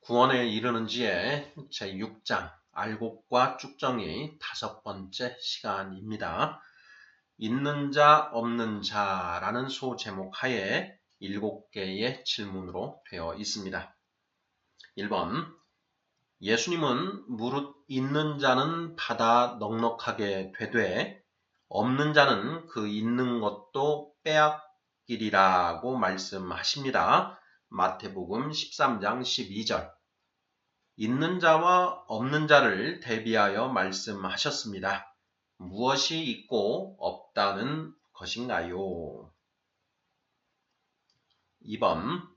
구원에 이르는 지의 제6장 알곡과 쭉정이 5번째 시간입니다. 있는 자 없는 자라는 소제목 하에 7개의 질문으로 되어 있습니다. 1번 예수님은 무릇 있는 자는 받아 넉넉하게 되되 없는 자는 그 있는 것도 빼앗기리라고 말씀하십니다. 마태복음 13장 12절. 있는 자와 없는 자를 대비하여 말씀하셨습니다. 무엇이 있고 없다는 것인가요? 2번.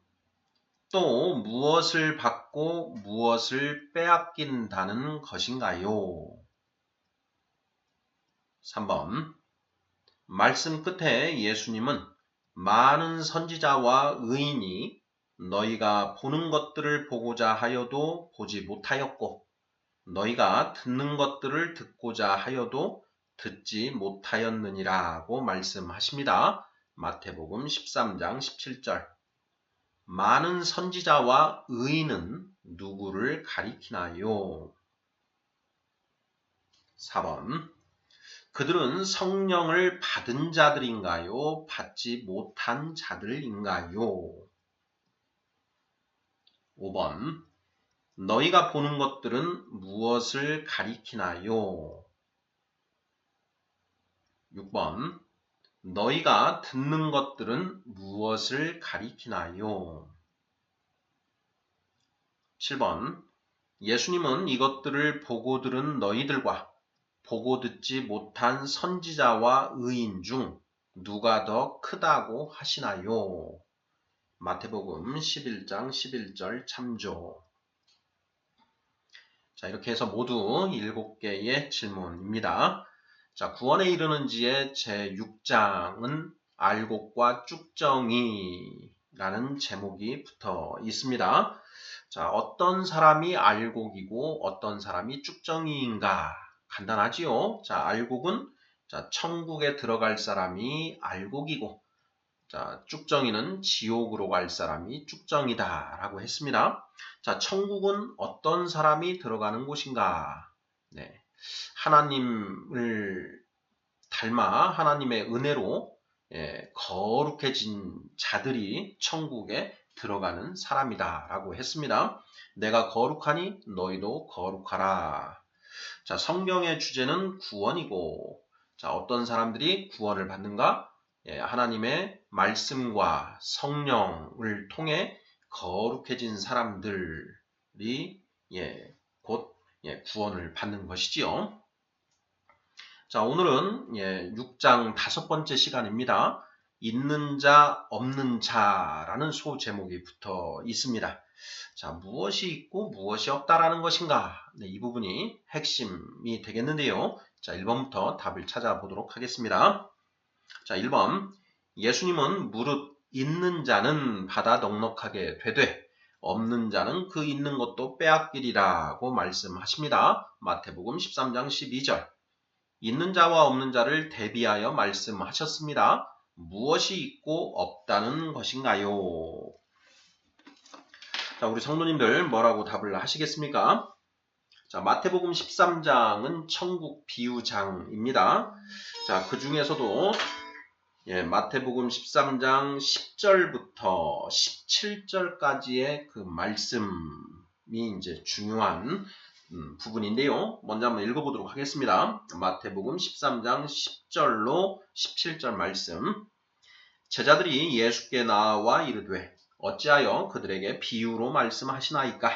또 무엇을 받고 무엇을 빼앗긴다는 것인가요? 3번. 말씀 끝에 예수님은 많은 선지자와 의인이 너희가 보는 것들을 보고자 하여도 보지 못하였고 너희가 듣는 것들을 듣고자 하여도 듣지 못하였느니라고 말씀하십니다. 마태복음 13장 17절. 많은 선지자와 의인은 누구를 가리키나요? 4번. 그들은 성령을 받은 자들인가요? 받지 못한 자들인가요? 5번. 너희가 보는 것들은 무엇을 가리키나요? 6번. 너희가 듣는 것들은 무엇을 가리키나요? 7번. 예수님은 이것들을 보고 들은 너희들과 보고 듣지 못한 선지자와 의인 중 누가 더 크다고 하시나요? 마태복음 11장 11절 참조. 자, 이렇게 해서 모두 7개의 질문입니다. 자, 구원에 이르는 지의 제6장은 알곡과 쭉정이라는 제목이 붙어 있습니다. 자, 어떤 사람이 알곡이고 어떤 사람이 쭉정이인가? 간단하지요? 자, 알곡은 천국에 들어갈 사람이 알곡이고, 자, 쭉정이는 지옥으로 갈 사람이 쭉정이다 라고 했습니다. 자, 천국은 어떤 사람이 들어가는 곳인가? 네. 하나님을 닮아 하나님의 은혜로 거룩해진 자들이 천국에 들어가는 사람이다 라고 했습니다. 내가 거룩하니 너희도 거룩하라. 자, 성경의 주제는 구원이고, 자, 어떤 사람들이 구원을 받는가? 하나님의 말씀과 성령을 통해 거룩해진 사람들이 곧 구원을 받는 것이지요. 자, 오늘은 6장 5번째 시간입니다. 있는 자, 없는 자라는 소제목이 붙어 있습니다. 자, 무엇이 있고 무엇이 없다라는 것인가? 네, 이 부분이 핵심이 되겠는데요. 자, 1번부터 답을 찾아보도록 하겠습니다. 자, 1번. 예수님은 무릇 있는 자는 받아 넉넉하게 되되 없는 자는 그 있는 것도 빼앗기리라고 말씀하십니다. 마태복음 13장 12절. 있는 자와 없는 자를 대비하여 말씀하셨습니다. 무엇이 있고 없다는 것인가요? 자, 우리 성도님들 뭐라고 답을 하시겠습니까? 자, 마태복음 13장은 천국 비유장입니다. 자, 그 중에서도 마태복음 13장 10절부터 17절까지의 그 말씀이 이제 중요한 부분인데요. 먼저 한번 읽어보도록 하겠습니다. 마태복음 13장 10절로 17절 말씀. 제자들이 예수께 나와 이르되 어찌하여 그들에게 비유로 말씀하시나이까?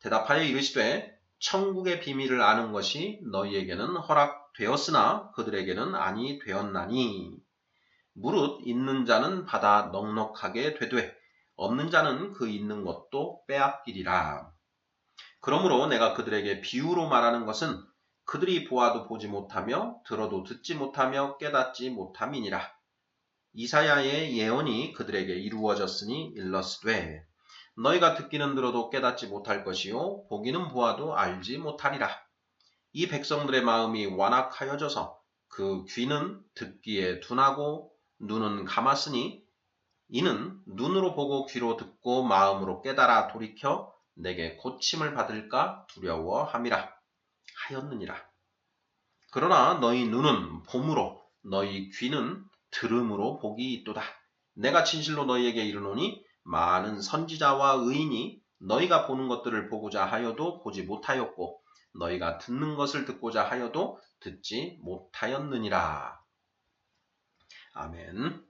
대답하여 이르시되 천국의 비밀을 아는 것이 너희에게는 허락되었으나 그들에게는 아니 되었나니 무릇 있는 자는 받아 넉넉하게 되되 없는 자는 그 있는 것도 빼앗기리라. 그러므로 내가 그들에게 비유로 말하는 것은 그들이 보아도 보지 못하며 들어도 듣지 못하며 깨닫지 못함이니라. 이사야의 예언이 그들에게 이루어졌으니 일렀으되 너희가 듣기는 들어도 깨닫지 못할 것이요 보기는 보아도 알지 못하리라. 이 백성들의 마음이 완악하여져서 그 귀는 듣기에 둔하고 눈은 감았으니 이는 눈으로 보고 귀로 듣고 마음으로 깨달아 돌이켜 내게 고침을 받을까 두려워함이라 하였느니라. 그러나 너희 눈은 봄으로 너희 귀는 들음으로 복이 있도다. 내가 진실로 너희에게 이르노니 많은 선지자와 의인이 너희가 보는 것들을 보고자 하여도 보지 못하였고 너희가 듣는 것을 듣고자 하여도 듣지 못하였느니라. 아멘.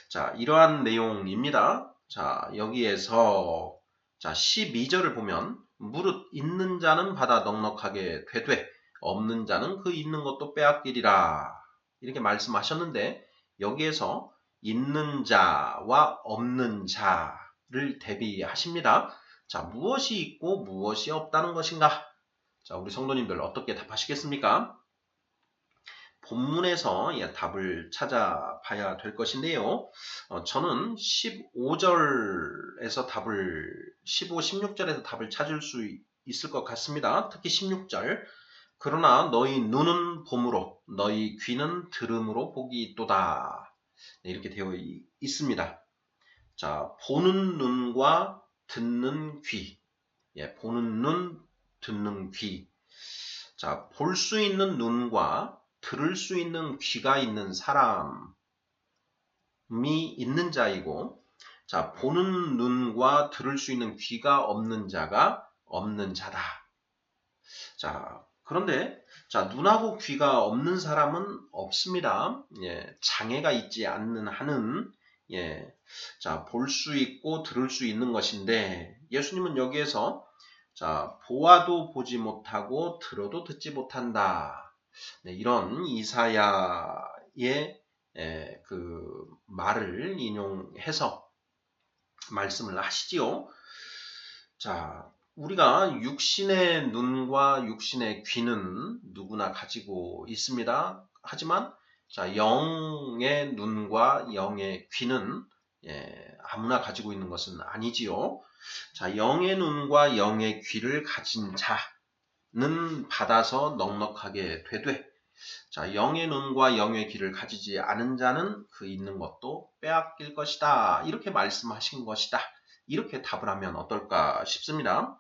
자, 이러한 내용입니다. 자, 여기에서 12절을 보면 무릇 있는 자는 받아 넉넉하게 되되 없는 자는 그 있는 것도 빼앗기리라. 이렇게 말씀하셨는데 여기에서 있는 자와 없는 자를 대비하십니다. 자, 무엇이 있고 무엇이 없다는 것인가? 자, 우리 성도님들 어떻게 답하시겠습니까? 본문에서 답을 찾아봐야 될 것인데요. 저는 15절에서 답을 15, 16절에서 답을 찾을 수 있을 것 같습니다. 특히 16절. 그러나 너희 눈은 봄으로 너희 귀는 들음으로 복이 있도다. 네, 이렇게 되어 있습니다. 자, 보는 눈과 듣는 귀. 보는 눈, 듣는 귀. 자, 볼 수 있는 눈과 들을 수 있는 귀가 있는 사람이 있는 자이고, 자, 보는 눈과 들을 수 있는 귀가 없는 자가 없는 자다. 자, 그런데, 자, 눈하고 귀가 없는 사람은 없습니다. 장애가 있지 않는 한은, 자, 볼 수 있고 들을 수 있는 것인데, 예수님은 여기에서, 자, 보아도 보지 못하고 들어도 듣지 못한다. 네, 이런 이사야의 그 말을 인용해서 말씀을 하시지요. 자, 우리가 육신의 눈과 육신의 귀는 누구나 가지고 있습니다. 하지만 자, 영의 눈과 영의 귀는 아무나 가지고 있는 것은 아니지요. 자, 영의 눈과 영의 귀를 가진 자는 받아서 넉넉하게 되되, 자, 영의 눈과 영의 귀를 가지지 않은 자는 그 있는 것도 빼앗길 것이다. 이렇게 말씀하신 것이다. 이렇게 답을 하면 어떨까 싶습니다.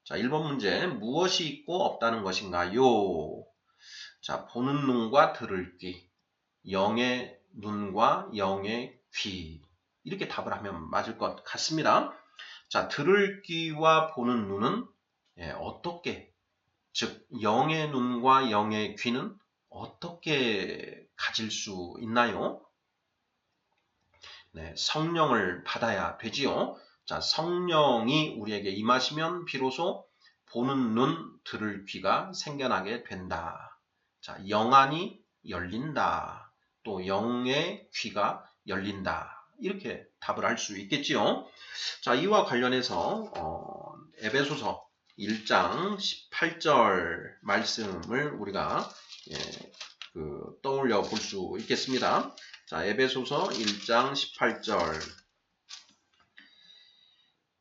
자, 1번 문제. 무엇이 있고 없다는 것인가요? 자, 보는 눈과 들을 귀. 영의 눈과 영의 귀. 이렇게 답을 하면 맞을 것 같습니다. 자, 들을 귀와 보는 눈은 어떻게, 즉 영의 눈과 영의 귀는 어떻게 가질 수 있나요? 네, 성령을 받아야 되지요. 자, 성령이 우리에게 임하시면 비로소 보는 눈, 들을 귀가 생겨나게 된다. 자, 영안이 열린다. 또 영의 귀가 열린다. 이렇게 답을 할 수 있겠지요. 자, 이와 관련해서 에베소서 1장 18절 말씀을 우리가 떠올려 볼 수 있겠습니다. 자, 에베소서 1장 18절.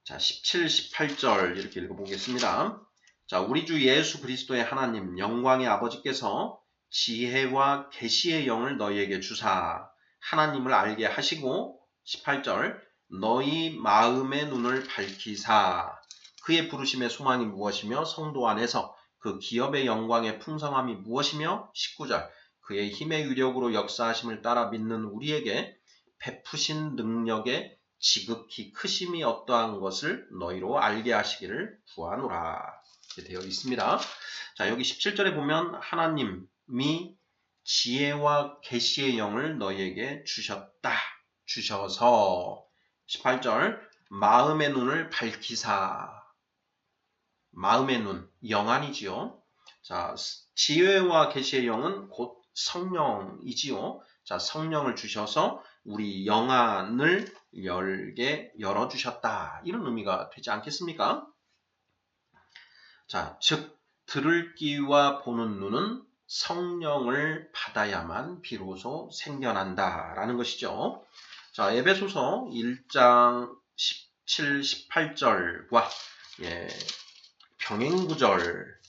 자, 17, 18절 이렇게 읽어보겠습니다. 자, 우리 주 예수 그리스도의 하나님 영광의 아버지께서 지혜와 계시의 영을 너희에게 주사 하나님을 알게 하시고 18절 너희 마음의 눈을 밝히사 그의 부르심의 소망이 무엇이며 성도 안에서 그 기업의 영광의 풍성함이 무엇이며 19절 그의 힘의 위력으로 역사하심을 따라 믿는 우리에게 베푸신 능력의 지극히 크심이 어떠한 것을 너희로 알게 하시기를 구하노라. 이렇게 되어 있습니다. 자, 여기 17절에 보면 하나님이 지혜와 계시의 영을 너희에게 주셔서 18절 마음의 눈을 밝히사 마음의 눈, 영안이지요. 자, 지혜와 계시의 영은 곧 성령이지요. 자, 성령을 주셔서 우리 영안을 열어주셨다. 이런 의미가 되지 않겠습니까? 자, 즉 들을 귀와 보는 눈은 성령을 받아야만 비로소 생겨난다라는 것이죠. 자, 에베소서 1장 17, 18절과 병행구절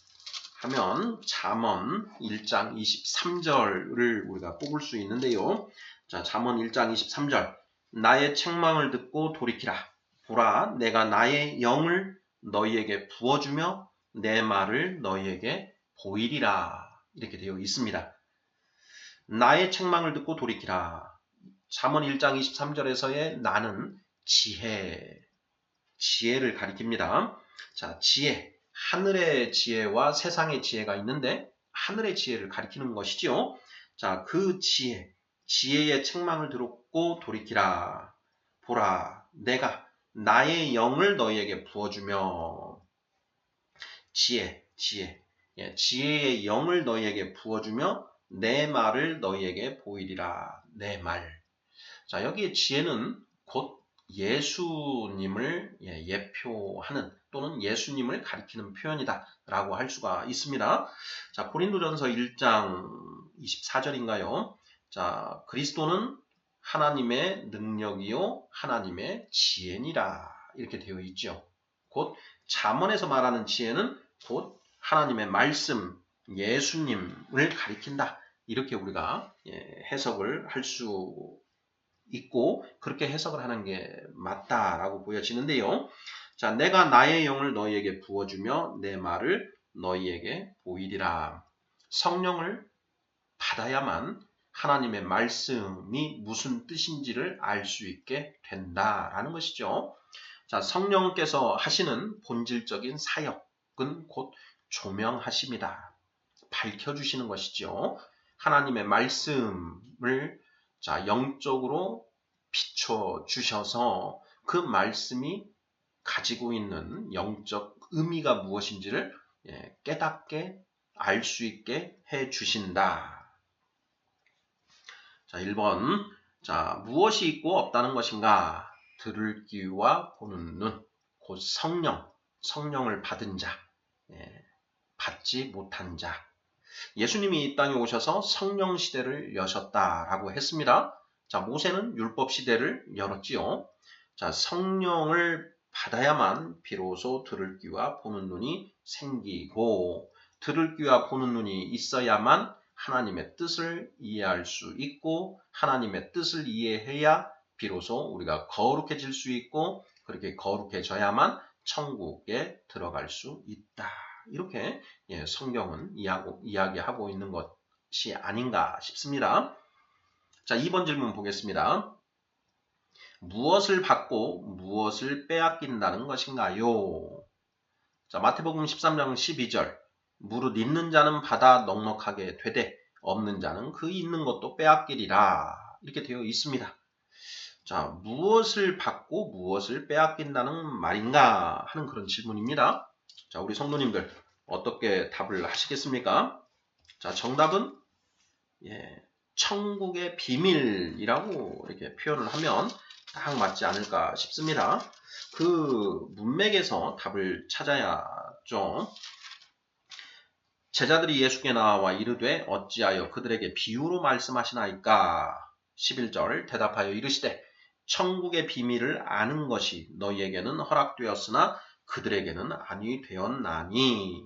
하면 잠언 1장 23절을 우리가 뽑을 수 있는데요. 자, 잠언 1장 23절 나의 책망을 듣고 돌이키라. 보라, 내가 나의 영을 너희에게 부어주며 내 말을 너희에게 보이리라. 이렇게 되어 있습니다. 나의 책망을 듣고 돌이키라. 잠언 1장 23절에서의 나는 지혜를 가리킵니다. 자, 지혜, 하늘의 지혜와 세상의 지혜가 있는데 하늘의 지혜를 가리키는 것이지요. 자, 그 지혜의 책망을 듣고 돌이키라. 보라, 내가 나의 영을 너희에게 부어주며 지혜의 영을 너희에게 부어주며 내 말을 너희에게 보이리라. 내 말. 자, 여기에 지혜는 곧 예수님을 예표하는 또는 예수님을 가리키는 표현이다 라고 할 수가 있습니다. 자, 고린도전서 1장 24절인가요? 자, 그리스도는 하나님의 능력이요 하나님의 지혜니라 이렇게 되어 있죠. 곧 잠언에서 말하는 지혜는 곧 하나님의 말씀, 예수님을 가리킨다. 이렇게 우리가 해석을 할 수 있고 그렇게 해석을 하는 게 맞다라고 보여지는데요. 자, 내가 나의 영을 너희에게 부어주며 내 말을 너희에게 보이리라. 성령을 받아야만 하나님의 말씀이 무슨 뜻인지를 알 수 있게 된다라는 것이죠. 자, 성령께서 하시는 본질적인 사역은 곧 조명하심이다. 밝혀주시는 것이죠. 하나님의 말씀을 자, 영적으로 비춰주셔서 그 말씀이 가지고 있는 영적 의미가 무엇인지를 깨닫게 알 수 있게 해주신다. 자, 1번. 자, 무엇이 있고 없다는 것인가? 들을 귀와 보는 눈, 곧 성령을 받은 자, 받지 못한 자. 예수님이 이 땅에 오셔서 성령 시대를 여셨다라고 했습니다. 자, 모세는 율법 시대를 열었지요. 자, 성령을 받아야만 비로소 들을 귀와 보는 눈이 생기고 들을 귀와 보는 눈이 있어야만 하나님의 뜻을 이해할 수 있고 하나님의 뜻을 이해해야 비로소 우리가 거룩해질 수 있고 그렇게 거룩해져야만 천국에 들어갈 수 있다. 이렇게 성경은 이야기하고 있는 것이 아닌가 싶습니다. 자, 2번 질문 보겠습니다. 무엇을 받고 무엇을 빼앗긴다는 것인가요? 자, 마태복음 13장 12절. 무릇 있는 자는 받아 넉넉하게 되되 없는 자는 그 있는 것도 빼앗기리라. 이렇게 되어 있습니다. 자, 무엇을 받고 무엇을 빼앗긴다는 말인가 하는 그런 질문입니다. 자, 우리 성도님들 어떻게 답을 하시겠습니까? 자, 정답은 천국의 비밀이라고 이렇게 표현을 하면 딱 맞지 않을까 싶습니다. 그 문맥에서 답을 찾아야죠. 제자들이 예수께 나와 이르되 어찌하여 그들에게 비유로 말씀하시나이까? 11절 대답하여 이르시되 천국의 비밀을 아는 것이 너희에게는 허락되었으나 그들에게는 아니 되었나니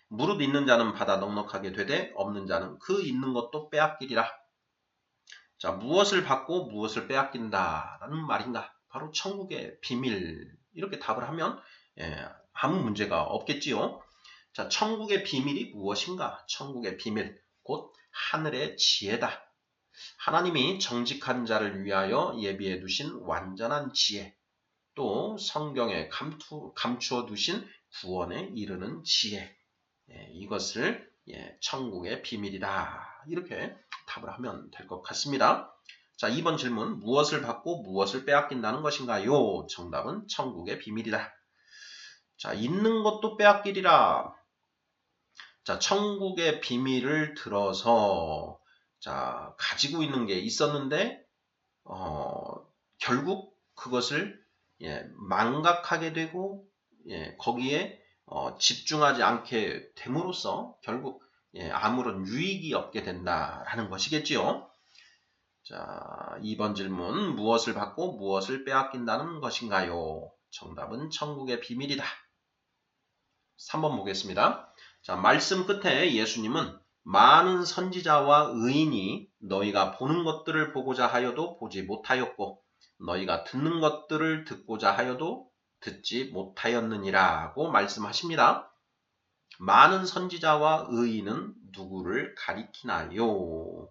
무릇 있는 자는 받아 넉넉하게 되되 없는 자는 그 있는 것도 빼앗기리라. 자, 무엇을 받고 무엇을 빼앗긴다라는 말인가? 바로 천국의 비밀. 이렇게 답을 하면 아무 문제가 없겠지요. 자, 천국의 비밀이 무엇인가? 천국의 비밀, 곧 하늘의 지혜다. 하나님이 정직한 자를 위하여 예비해 두신 완전한 지혜, 또 성경에 감추어 두신 구원에 이르는 지혜, 이것을 천국의 비밀이다. 이렇게 답을 하면 될 것 같습니다. 자, 2번 질문, 무엇을 받고 무엇을 빼앗긴다는 것인가요? 정답은 천국의 비밀이다. 자, 있는 것도 빼앗기리라. 자, 천국의 비밀을 들어서 자, 가지고 있는 게 있었는데 결국 그것을 망각하게 되고 거기에 집중하지 않게 됨으로써 결국 아무런 유익이 없게 된다라는 것이겠지요. 자, 2번 질문, 무엇을 받고 무엇을 빼앗긴다는 것인가요? 정답은 천국의 비밀이다. 3번 보겠습니다. 자, 말씀 끝에 예수님은 많은 선지자와 의인이 너희가 보는 것들을 보고자 하여도 보지 못하였고 너희가 듣는 것들을 듣고자 하여도 듣지 못하였느니라고 말씀하십니다. 많은 선지자와 의인은 누구를 가리키나요?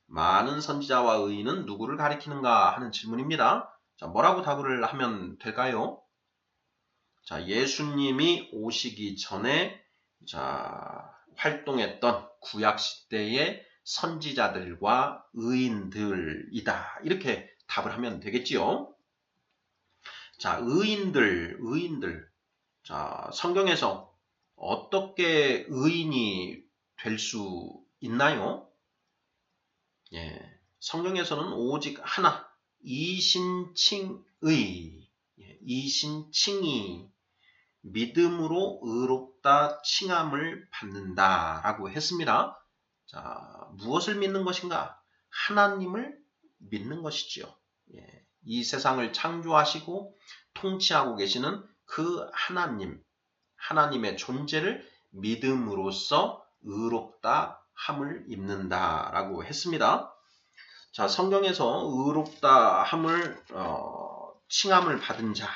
많은 선지자와 의인은 누구를 가리키는가 하는 질문입니다. 자, 뭐라고 답을 하면 될까요? 자, 예수님이 오시기 전에 활동했던 구약 시대의 선지자들과 의인들이다. 이렇게 답을 하면 되겠지요. 자, 의인들. 자, 성경에서 어떻게 의인이 될 수 있나요? 예, 성경에서는 오직 하나, 이신칭이 믿음으로 의롭다 칭함을 받는다라고 했습니다. 자, 무엇을 믿는 것인가? 하나님을 믿는 것이지요. 예, 이 세상을 창조하시고 통치하고 계시는 그 하나님의 존재를 믿음으로써 의롭다 함을 입는다라고 했습니다. 자, 성경에서 의롭다 함을 칭함을 받은 자.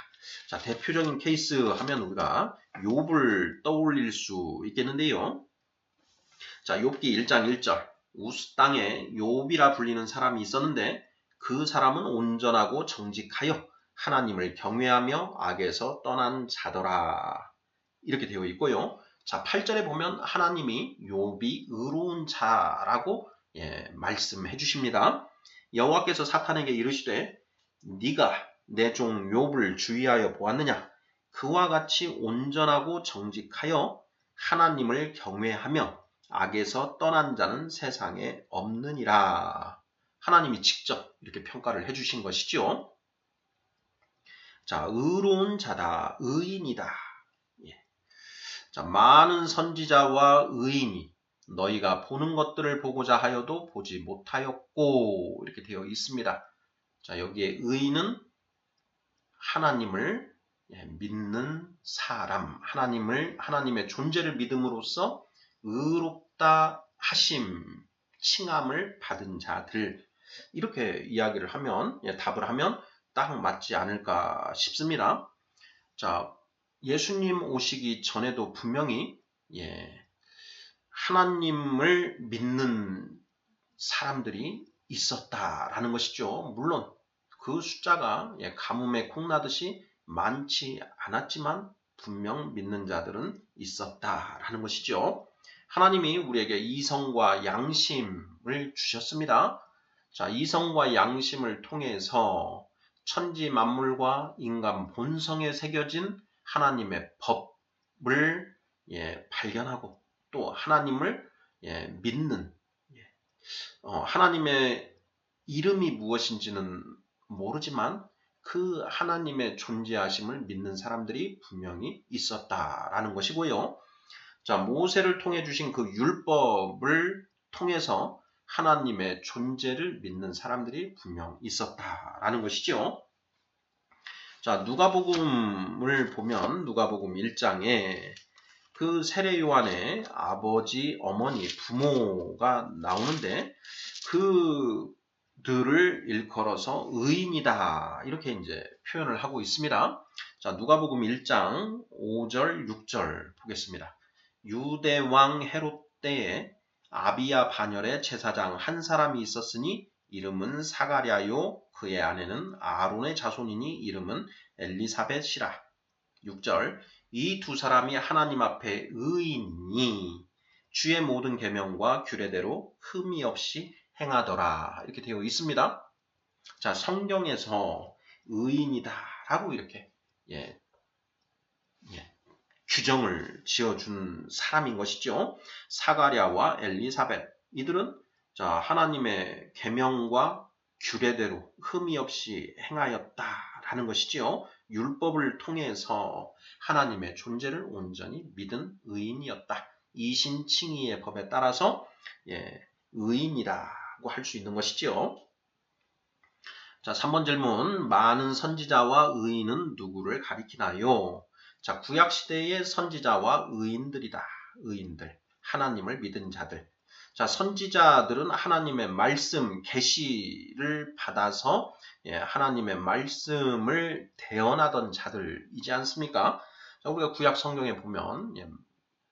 자, 대표적인 케이스 하면 우리가 욥을 떠올릴 수 있겠는데요. 자, 욥기 1장 1절. 우스 땅에 욥이라 불리는 사람이 있었는데 그 사람은 온전하고 정직하여 하나님을 경외하며 악에서 떠난 자더라. 이렇게 되어 있고요. 자, 8절에 보면 하나님이 욥이 의로운 자라고 말씀해 주십니다. 여호와께서 사탄에게 이르시되 네가 내 종 욥을 주의하여 보았느냐? 그와 같이 온전하고 정직하여 하나님을 경외하며 악에서 떠난 자는 세상에 없느니라. 하나님이 직접 이렇게 평가를 해주신 것이죠. 자, 의로운 자다, 의인이다. 자, 많은 선지자와 의인이 너희가 보는 것들을 보고자 하여도 보지 못하였고 이렇게 되어 있습니다. 자, 여기에 의인은 하나님을 믿는 사람, 하나님의 존재를 믿음으로써 의롭다 하심, 칭함을 받은 자들, 이렇게 이야기를 하면, 답을 하면 딱 맞지 않을까 싶습니다. 자, 예수님 오시기 전에도 분명히 하나님을 믿는 사람들이 있었다라는 것이죠. 물론 그 숫자가 가뭄에 콩나듯이 많지 않았지만 분명 믿는 자들은 있었다라는 것이죠. 하나님이 우리에게 이성과 양심을 주셨습니다. 자, 이성과 양심을 통해서 천지 만물과 인간 본성에 새겨진 하나님의 법을 발견하고 또 하나님을 믿는 하나님의 이름이 무엇인지는 모르지만 그 하나님의 존재하심을 믿는 사람들이 분명히 있었다라는 것이고요. 자, 모세를 통해 주신 그 율법을 통해서 하나님의 존재를 믿는 사람들이 분명 있었다라는 것이죠. 자, 누가복음을 보면 누가복음 1장에 그 세례 요한의 아버지, 어머니, 부모가 나오는데 그들을 일컬어서 의인이다 이렇게 이제 표현을 하고 있습니다. 자, 누가복음 1장 5절, 6절 보겠습니다. 유대 왕 헤롯 때에 아비야 반열에 제사장 한 사람이 있었으니 이름은 사가랴요 그의 아내는 아론의 자손이니 이름은 엘리사벳이라. 6절 이 두 사람이 하나님 앞에 의인이니 주의 모든 계명과 규례대로 흠이 없이 행하더라. 이렇게 되어 있습니다. 자, 성경에서 의인이다라고 이렇게 규정을 지어준 사람인 것이죠. 사가랴와 엘리사벳 이들은 자, 하나님의 계명과 규례대로 흠이 없이 행하였다라는 것이지요. 율법을 통해서 하나님의 존재를 온전히 믿은 의인이었다. 이신칭의의 법에 따라서 의인이라고 할 수 있는 것이지요. 자, 3번 질문. 많은 선지자와 의인은 누구를 가리키나요? 자, 구약시대의 선지자와 의인들이다. 의인들. 하나님을 믿은 자들. 자, 선지자들은 하나님의 말씀, 계시를 받아서 하나님의 말씀을 대언하던 자들이지 않습니까? 자, 우리가 구약 성경에 보면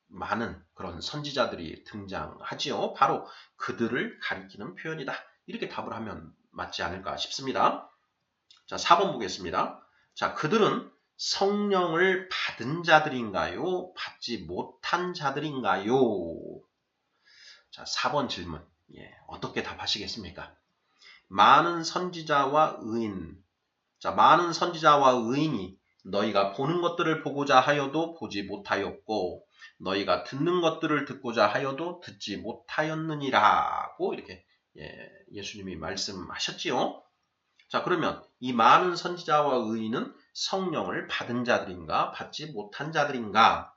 많은 그런 선지자들이 등장하지요. 바로 그들을 가리키는 표현이다. 이렇게 답을 하면 맞지 않을까 싶습니다. 자, 4번 보겠습니다. 자, 그들은 성령을 받은 자들인가요? 받지 못한 자들인가요? 자, 4번 질문. 어떻게 답하시겠습니까? 많은 선지자와 의인. 자, 많은 선지자와 의인이 너희가 보는 것들을 보고자 하여도 보지 못하였고 너희가 듣는 것들을 듣고자 하여도 듣지 못하였느니라고 이렇게 예수님이 말씀하셨지요. 자, 그러면 이 많은 선지자와 의인은 성령을 받은 자들인가 받지 못한 자들인가?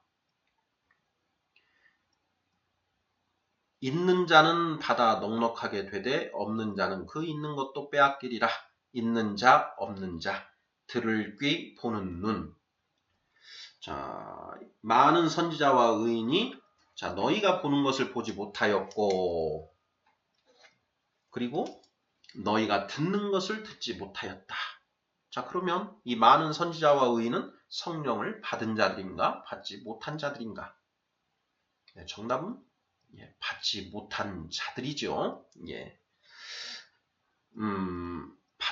있는 자는 받아 넉넉하게 되되 없는 자는 그 있는 것도 빼앗기리라. 있는 자 없는 자 들을 귀 보는 눈. 자, 많은 선지자와 의인이 자, 너희가 보는 것을 보지 못하였고 그리고 너희가 듣는 것을 듣지 못하였다. 자, 그러면 이 많은 선지자와 의인은 성령을 받은 자들인가 받지 못한 자들인가? 정답은 받지 못한 자들이죠.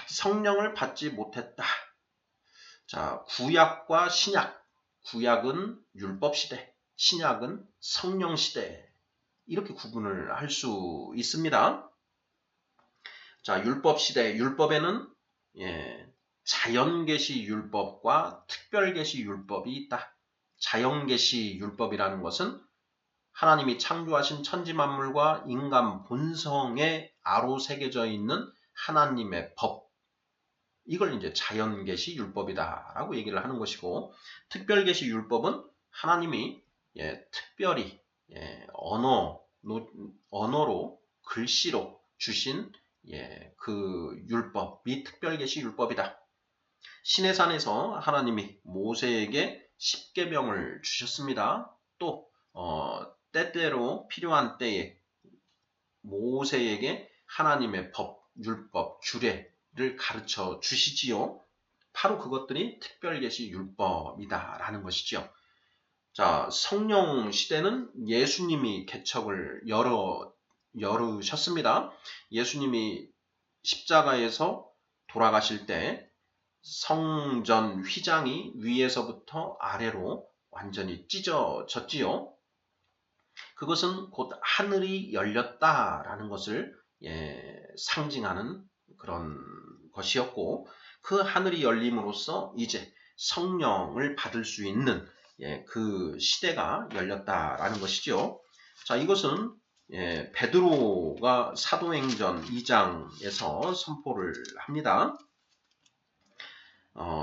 성령을 받지 못했다. 자, 구약과 신약. 구약은 율법 시대, 신약은 성령 시대. 이렇게 구분을 할 수 있습니다. 자, 율법 시대, 율법에는 자연계시 율법과 특별계시 율법이 있다. 자연계시 율법이라는 것은 하나님이 창조하신 천지만물과 인간 본성에 아로 새겨져 있는 하나님의 법. 이걸 이제 자연계시 율법이다라고 얘기를 하는 것이고, 특별계시 율법은 하나님이 특별히 언어로 글씨로 주신 그 율법이 특별계시 율법이다. 시내산에서 하나님이 모세에게 십계명을 주셨습니다. 또 때때로 필요한 때에 모세에게 하나님의 법, 율법, 규례를 가르쳐 주시지요. 바로 그것들이 특별계시 율법이다라는 것이죠. 자, 성령 시대는 예수님이 개척을 열으셨습니다. 예수님이 십자가에서 돌아가실 때 성전 휘장이 위에서부터 아래로 완전히 찢어졌지요. 그것은 곧 하늘이 열렸다라는 것을 상징하는 그런 것이었고, 그 하늘이 열림으로써 이제 성령을 받을 수 있는 그 시대가 열렸다라는 것이죠. 자, 이것은 베드로가 사도행전 2장에서 선포를 합니다.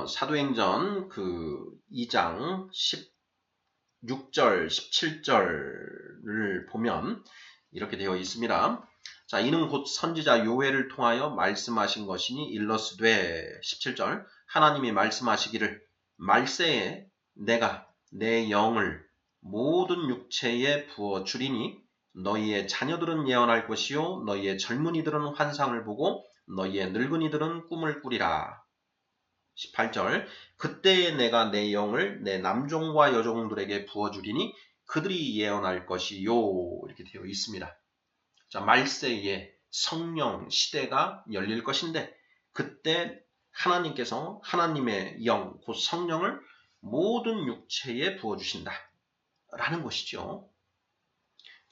사도행전 그 2장 16절, 17절을 보면 이렇게 되어 있습니다. 자, 이는 곧 선지자 요엘을 통하여 말씀하신 것이니 일러스되 17절 하나님이 말씀하시기를 말세에 내가 내 영을 모든 육체에 부어 주리니 너희의 자녀들은 예언할 것이요 너희의 젊은이들은 환상을 보고 너희의 늙은이들은 꿈을 꾸리라. 18절 그때에 내가 내 영을 내 남종과 여종들에게 부어주리니 그들이 예언할 것이요 이렇게 되어 있습니다. 자, 말세에 성령 시대가 열릴 것인데 그때 하나님께서 하나님의 영, 곧 성령을 모든 육체에 부어주신다 라는 것이죠.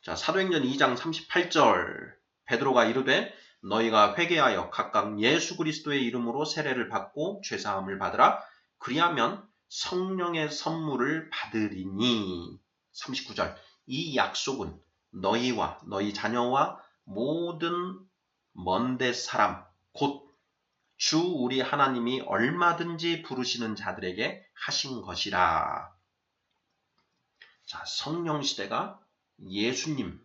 자, 사도행전 2장 38절 베드로가 이르되 너희가 회개하여 각각 예수 그리스도의 이름으로 세례를 받고 죄사함을 받으라. 그리하면 성령의 선물을 받으리니. 39절 이 약속은 너희와 너희 자녀와 모든 먼데 사람 곧 주 우리 하나님이 얼마든지 부르시는 자들에게 하신 것이라. 자, 성령 시대가 예수님을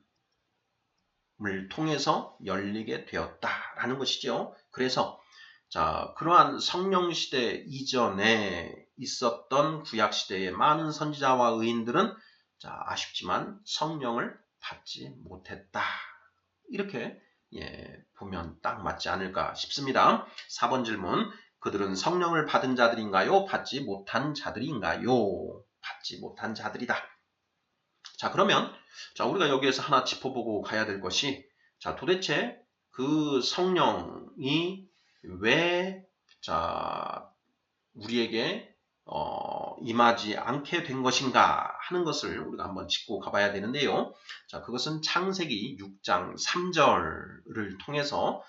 통해서 열리게 되었다라는 것이죠. 그래서 자, 그러한 성령 시대 이전에 있었던 구약 시대의 많은 선지자와 의인들은 자, 아쉽지만 성령을 받지 못했다. 이렇게 보면 딱 맞지 않을까 싶습니다. 4번 질문. 그들은 성령을 받은 자들인가요? 받지 못한 자들인가요? 받지 못한 자들이다. 자, 그러면 자, 우리가 여기에서 하나 짚어보고 가야 될 것이 자, 도대체 그 성령이 왜 자, 우리에게 임하지 않게 된 것인가 하는 것을 우리가 한번 짚고 가봐야 되는데요. 자, 그것은 창세기 6장 3절을 통해서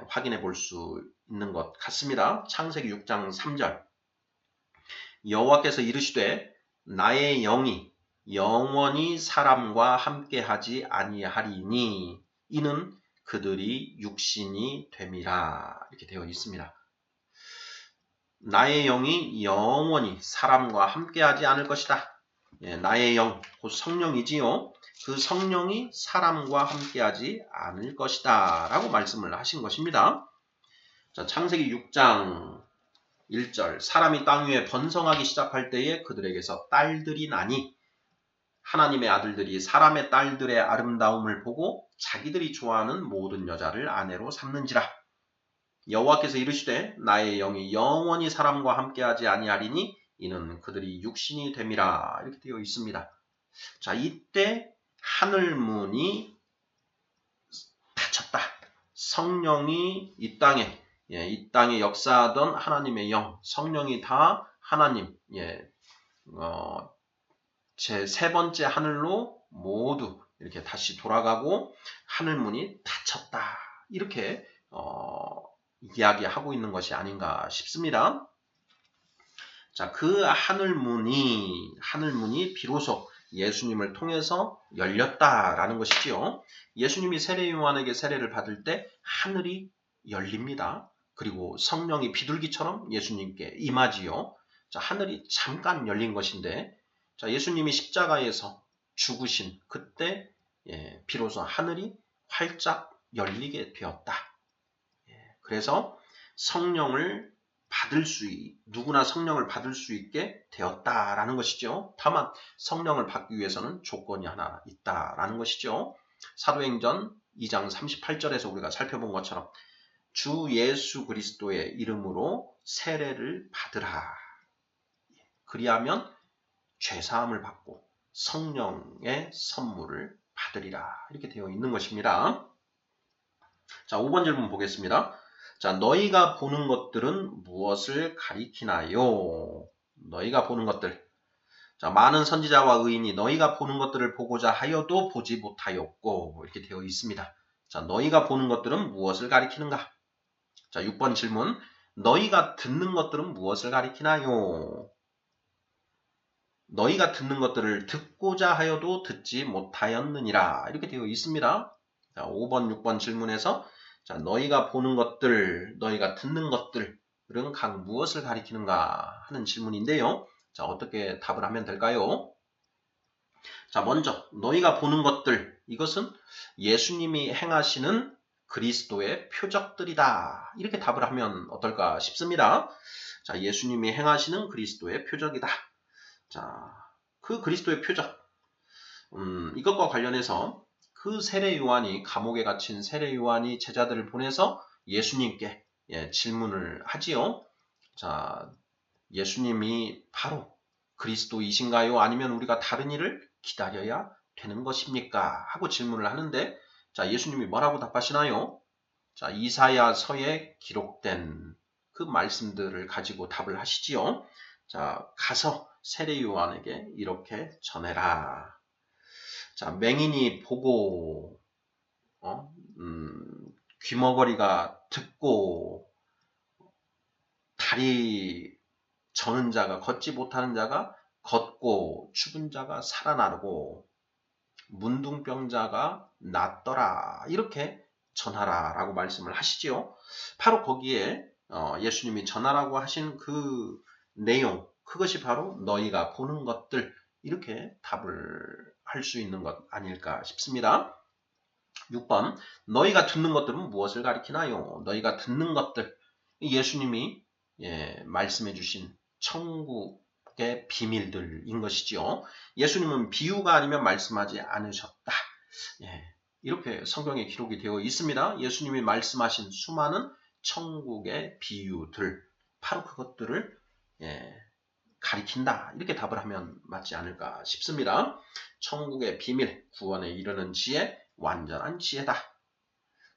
확인해 볼 수 있는 것 같습니다. 창세기 6장 3절. 여호와께서 이르시되 나의 영이 영원히 사람과 함께하지 아니하리니 이는 그들이 육신이 됨이라 이렇게 되어 있습니다. 나의 영이 영원히 사람과 함께하지 않을 것이다. 나의 영, 곧 성령이지요. 그 성령이 사람과 함께하지 않을 것이다 라고 말씀을 하신 것입니다. 자, 창세기 6장 1절 사람이 땅 위에 번성하기 시작할 때에 그들에게서 딸들이 나니 하나님의 아들들이 사람의 딸들의 아름다움을 보고 자기들이 좋아하는 모든 여자를 아내로 삼는지라. 여호와께서 이르시되 나의 영이 영원히 사람과 함께하지 아니하리니 이는 그들이 육신이 됨이라 이렇게 되어 있습니다. 자, 이때 하늘문이 닫혔다. 성령이 이 땅에 역사하던 하나님의 영, 성령이 다 하나님, 제 세 번째 하늘로 모두 이렇게 다시 돌아가고 하늘문이 닫혔다. 이렇게 이야기하고 있는 것이 아닌가 싶습니다. 자, 그 하늘문이 비로소 예수님을 통해서 열렸다라는 것이지요. 예수님이 세례 요한에게 세례를 받을 때 하늘이 열립니다. 그리고 성령이 비둘기처럼 예수님께 임하지요. 자, 하늘이 잠깐 열린 것인데, 자, 예수님이 십자가에서 죽으신 그때 비로소 하늘이 활짝 열리게 되었다. 그래서 누구나 성령을 받을 수 있게 되었다라는 것이죠. 다만 성령을 받기 위해서는 조건이 하나 있다라는 것이죠. 사도행전 2장 38절에서 우리가 살펴본 것처럼 주 예수 그리스도의 이름으로 세례를 받으라. 그리하면 죄사함을 받고 성령의 선물을 받으리라. 이렇게 되어 있는 것입니다. 자, 5번 질문 보겠습니다. 자, 너희가 보는 것들은 무엇을 가리키나요? 너희가 보는 것들. 자, 많은 선지자와 의인이 너희가 보는 것들을 보고자 하여도 보지 못하였고 이렇게 되어 있습니다. 자, 너희가 보는 것들은 무엇을 가리키는가? 자, 6번 질문. 너희가 듣는 것들은 무엇을 가리키나요? 너희가 듣는 것들을 듣고자 하여도 듣지 못하였느니라. 이렇게 되어 있습니다. 자, 5번, 6번 질문에서 자, 너희가 보는 것들, 너희가 듣는 것들은 각 무엇을 가리키는가 하는 질문인데요. 자, 어떻게 답을 하면 될까요? 자, 먼저 너희가 보는 것들, 이것은 예수님이 행하시는 그리스도의 표적들이다. 이렇게 답을 하면 어떨까 싶습니다. 자, 예수님이 행하시는 그리스도의 표적이다. 자, 그 그리스도의 표적, 이것과 관련해서 그 세례 요한이 감옥에 갇힌 세례 요한이 제자들을 보내서 예수님께 질문을 하지요. 자, 예수님이 바로 그리스도이신가요? 아니면 우리가 다른 일을 기다려야 되는 것입니까? 하고 질문을 하는데 자, 예수님이 뭐라고 답하시나요? 자, 이사야서에 기록된 그 말씀들을 가지고 답을 하시지요. 자, 가서 세례 요한에게 이렇게 전해라. 자, 맹인이 보고, 귀머거리가 듣고, 다리 저는 자가, 걷지 못하는 자가 걷고, 죽은 자가 살아나고, 문둥병자가 낫더라. 이렇게 전하라 라고 말씀을 하시지요. 바로 거기에 예수님이 전하라고 하신 그 내용, 그것이 바로 너희가 보는 것들, 이렇게 답을 할 수 있는 것 아닐까 싶습니다. 6번, 너희가 듣는 것들은 무엇을 가리키나요? 너희가 듣는 것들, 예수님이 말씀해 주신 천국의 비밀들인 것이지요. 예수님은 비유가 아니면 말씀하지 않으셨다. 이렇게 성경에 기록이 되어 있습니다. 예수님이 말씀하신 수많은 천국의 비유들, 바로 그것들을 가리킨다. 이렇게 답을 하면 맞지 않을까 싶습니다. 천국의 비밀, 구원에 이르는 지혜, 완전한 지혜다.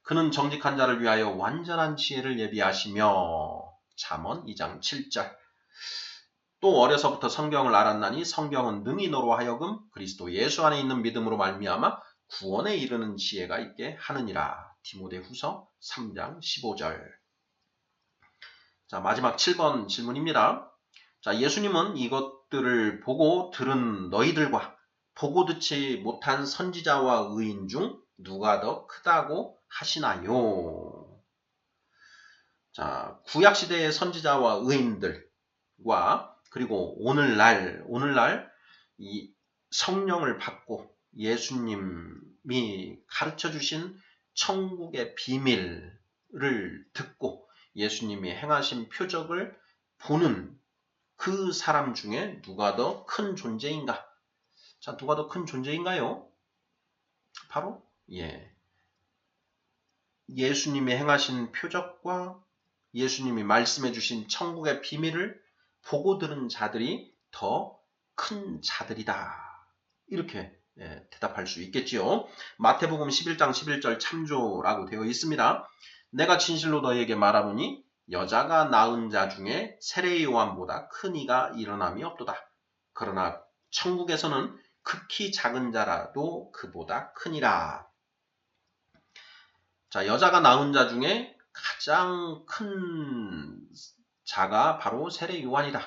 그는 정직한 자를 위하여 완전한 지혜를 예비하시며 잠언 2장 7절. 또 어려서부터 성경을 알았나니 성경은 능히 너로 하여금 그리스도 예수 안에 있는 믿음으로 말미암아 구원에 이르는 지혜가 있게 하느니라. 디모데후서 3장 15절. 자, 마지막 7번 질문입니다. 자, 예수님은 이것들을 보고 들은 너희들과 보고 듣지 못한 선지자와 의인 중 누가 더 크다고 하시나요? 자, 구약시대의 선지자와 의인들과 그리고 오늘날 이 성령을 받고 예수님이 가르쳐 주신 천국의 비밀을 듣고 예수님이 행하신 표적을 보는 그 사람 중에 누가 더 큰 존재인가? 자, 누가 더 큰 존재인가요? 바로 예수님이 행하신 표적과 예수님이 말씀해 주신 천국의 비밀을 보고 들은 자들이 더 큰 자들이다. 이렇게 대답할 수 있겠지요. 마태복음 11장 11절 참조라고 되어 있습니다. 내가 진실로 너희에게 말하노니 여자가 낳은 자 중에 세례 요한보다 큰 이가 일어남이 없도다. 그러나 천국에서는 극히 작은 자라도 그보다 크니라. 자, 여자가 낳은 자 중에 가장 큰 자가 바로 세례 요한이다.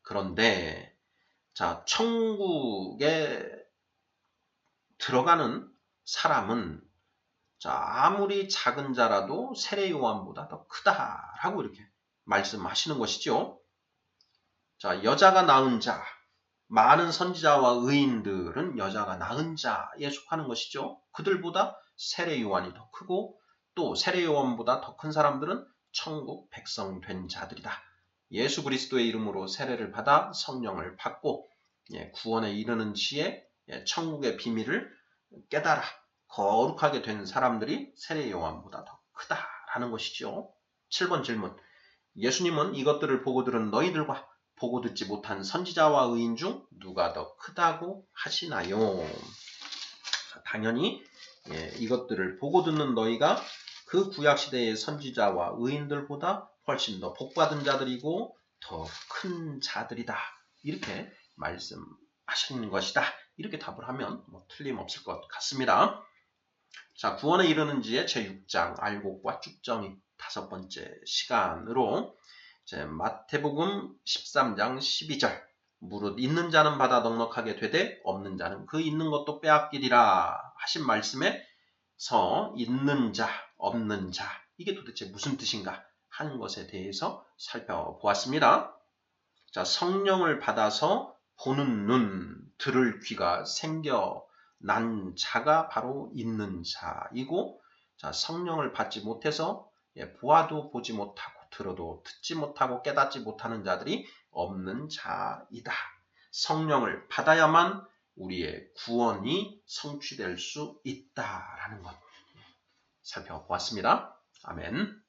그런데 자, 천국에 들어가는 사람은 자, 아무리 작은 자라도 세례 요한보다 더 크다라고 이렇게 말씀하시는 것이죠. 자, 여자가 낳은 자, 많은 선지자와 의인들은 여자가 낳은 자에 속하는 것이죠. 그들보다 세례 요한이 더 크고 또 세례 요한보다 더 큰 사람들은 천국 백성 된 자들이다. 예수 그리스도의 이름으로 세례를 받아 성령을 받고 구원에 이르는 시에 천국의 비밀을 깨달아 거룩하게 된 사람들이 세례 요한보다 더 크다라는 것이죠. 7번 질문. 예수님은 이것들을 보고 들은 너희들과 보고 듣지 못한 선지자와 의인 중 누가 더 크다고 하시나요? 당연히 이것들을 보고 듣는 너희가 그 구약시대의 선지자와 의인들보다 훨씬 더 복받은 자들이고 더 큰 자들이다. 이렇게 말씀하시는 것이다. 이렇게 답을 하면 틀림없을 것 같습니다. 자, 구원에 이르는 지의 제6장 알곡과 쭉정의 5번째 시간으로 마태복음 13장 12절 무릇 있는 자는 받아 넉넉하게 되되 없는 자는 그 있는 것도 빼앗기리라 하신 말씀에서 있는 자, 없는 자 이게 도대체 무슨 뜻인가 하는 것에 대해서 살펴보았습니다. 자, 성령을 받아서 보는 눈, 들을 귀가 생겨난 자가 바로 있는 자이고 자, 성령을 받지 못해서 보아도 보지 못하고 들어도 듣지 못하고 깨닫지 못하는 자들이 없는 자이다. 성령을 받아야만 우리의 구원이 성취될 수 있다라는 것 살펴보았습니다. 아멘.